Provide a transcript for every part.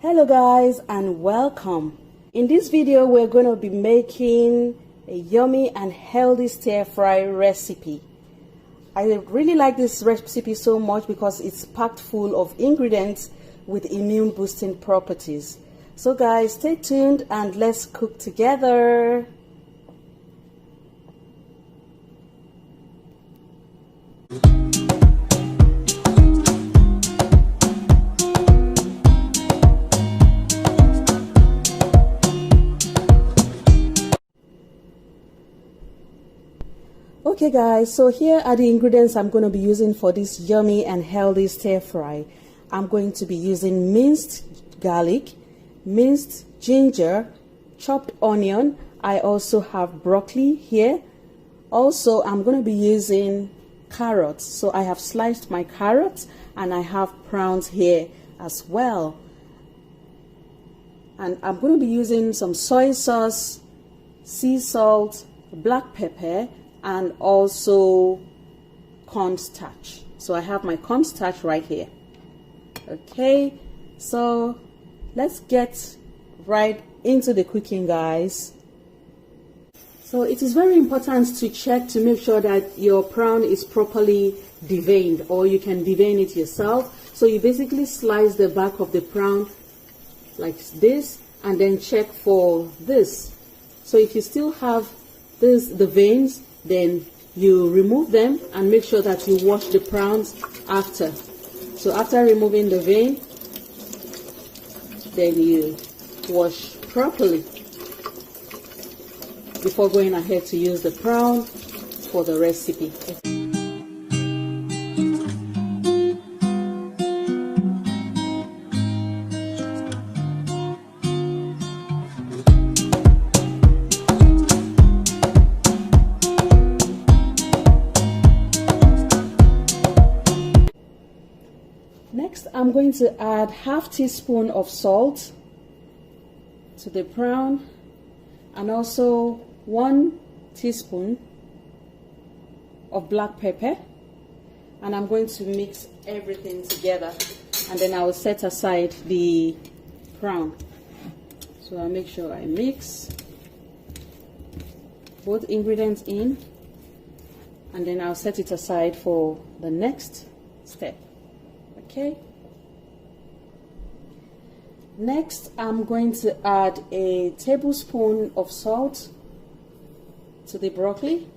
Hello guys and welcome. In this video we're going to be making a yummy and healthy stir fry recipe. I really like this recipe so much because it's packed full of ingredients with immune boosting properties. So guys, stay tuned and let's cook together. Okay guys, so here are the ingredients I'm going to be using for this yummy and healthy stir fry. I'm going to be using minced garlic, minced ginger, chopped onion. I also have broccoli here. Also, I'm going to be using carrots. So I have sliced my carrots and I have prawns here as well. And I'm going to be using some soy sauce, sea salt, black pepper, and also cornstarch. So I have my cornstarch right here. Okay, so let's get right into the cooking, guys. So it is very important to check to make sure that your prawn is properly deveined, or you can devein it yourself. So you basically slice the back of the prawn like this and then check for this. So if you still have the veins, then you remove them and make sure that you wash the prawns after. So after removing the vein, then you wash properly before going ahead to use the prawn for the recipe. Next, I'm going to add half teaspoon of salt to the prawn and also 1 teaspoon of black pepper, and I'm going to mix everything together, and then I will set aside the prawn. So I'll make sure I mix both ingredients in, and then I'll set it aside for the next step. Okay. Next, I'm going to add a tablespoon of salt to the broccoli.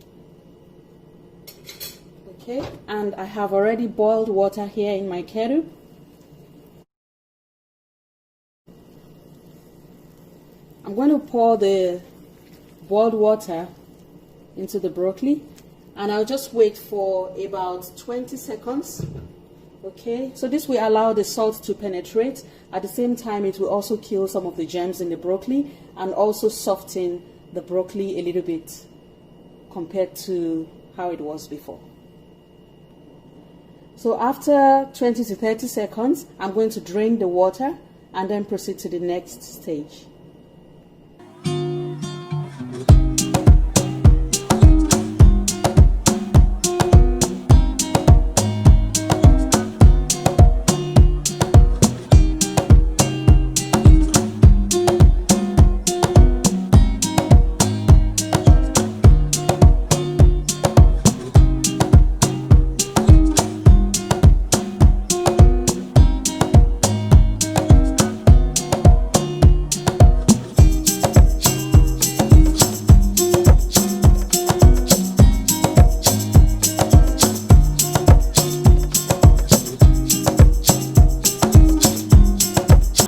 Okay, and I have already boiled water here in my kettle. I'm going to pour the boiled water into the broccoli, and I'll just wait for about 20 seconds. Okay, so this will allow the salt to penetrate. At the same time, it will also kill some of the germs in the broccoli and also soften the broccoli a little bit compared to how it was before. So after 20 to 30 seconds, I'm going to drain the water and then proceed to the next stage.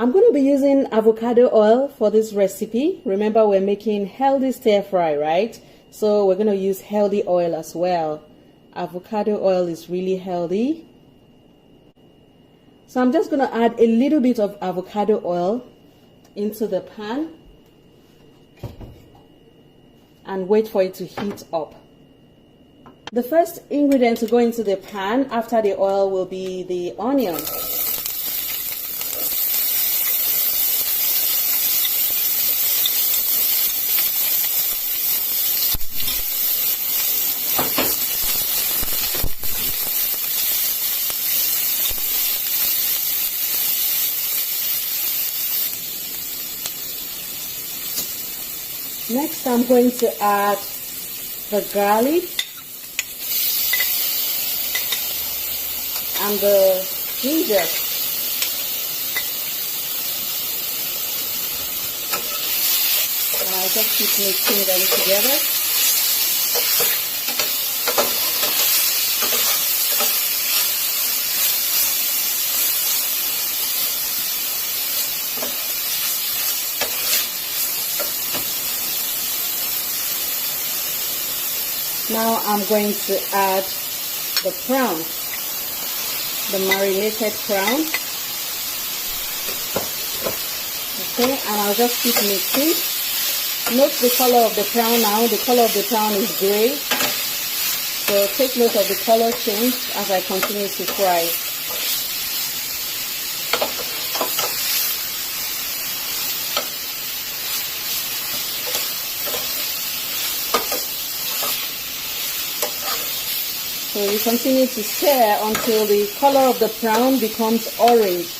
I'm going to be using avocado oil for this recipe. Remember, we're making healthy stir fry, right? So we're going to use healthy oil as well. Avocado oil is really healthy. So I'm just going to add a little bit of avocado oil into the pan and wait for it to heat up. The first ingredient to go into the pan after the oil will be the onion. Next, I'm going to add the garlic and the ginger. And I just keep mixing them together. Now I'm going to add the prawn, the marinated prawn. Okay, and I'll just keep mixing. Note the color of the prawn now. The color of the prawn is gray. So take note of the color change as I continue to fry. So you continue to stir until the color of the prawn becomes orange.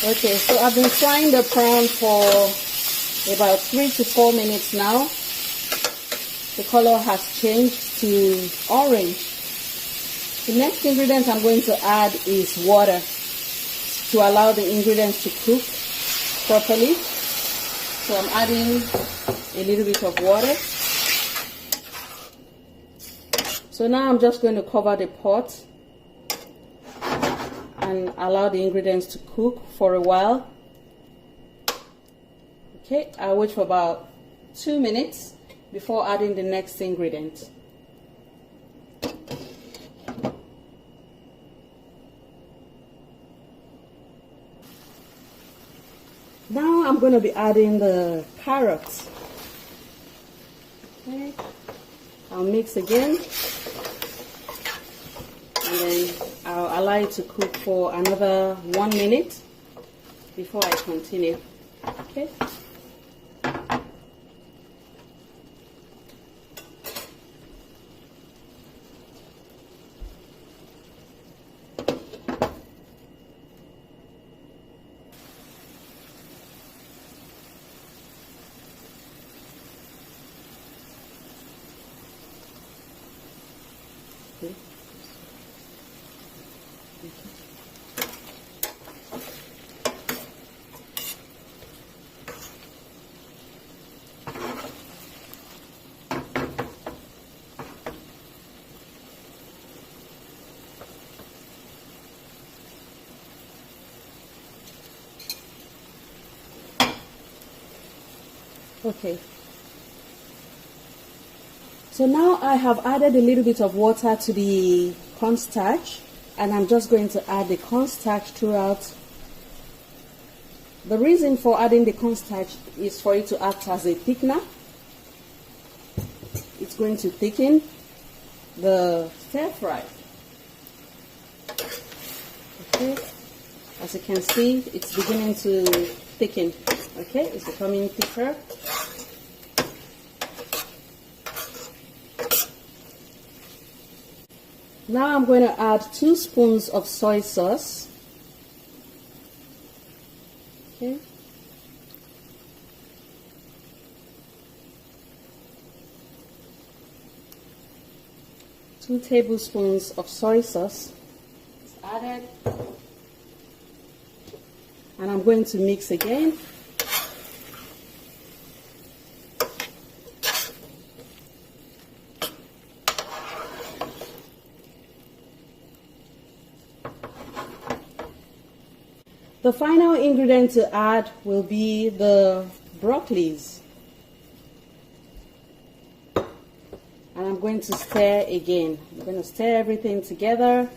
Okay, so I've been frying the prawn for about 3 to 4 minutes now. The color has changed to orange. The next ingredient I'm going to add is water to allow the ingredients to cook properly. So I'm adding a little bit of water. So now I'm just going to cover the pot and allow the ingredients to cook for a while. Okay, I'll wait for about 2 minutes before adding the next ingredient. Now I'm going to be adding the carrots. Okay, I'll mix again. And then I'll allow it to cook for another 1 minute before I continue. Okay. Okay, so now I have added a little bit of water to the cornstarch, and I'm just going to add the cornstarch throughout. The reason for adding the cornstarch is for it to act as a thickener. It's going to thicken the stir fry. Okay, as you can see, it's beginning to thicken. Okay, it's becoming thicker. Now I'm going to add 2 spoons of soy sauce. Okay. Two tablespoons of soy sauce is added. And I'm going to mix again. The final ingredient to add will be the broccolis. And I'm going to stir again. I'm going to stir everything together.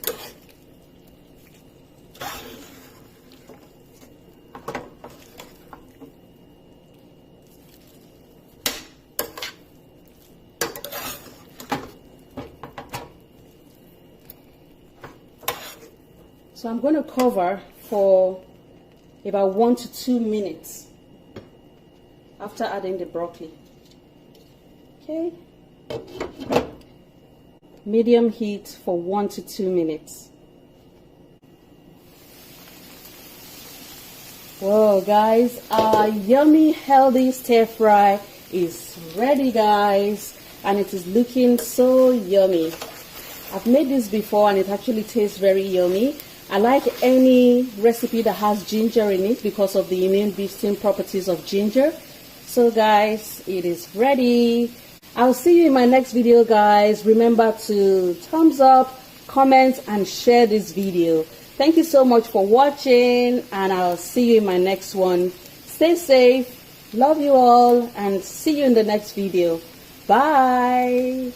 So I'm going to cover for about 1 to 2 minutes after adding the broccoli. Okay. Medium heat for 1 to 2 minutes. Whoa, guys, our yummy healthy stir fry is ready, guys, and it is looking so yummy. I've made this before and it actually tastes very yummy. I like any recipe that has ginger in it because of the immune boosting properties of ginger. So guys, it is ready. I'll see you in my next video, guys. Remember to thumbs up, comment, and share this video. Thank you so much for watching, and I'll see you in my next one. Stay safe, love you all, and see you in the next video. Bye.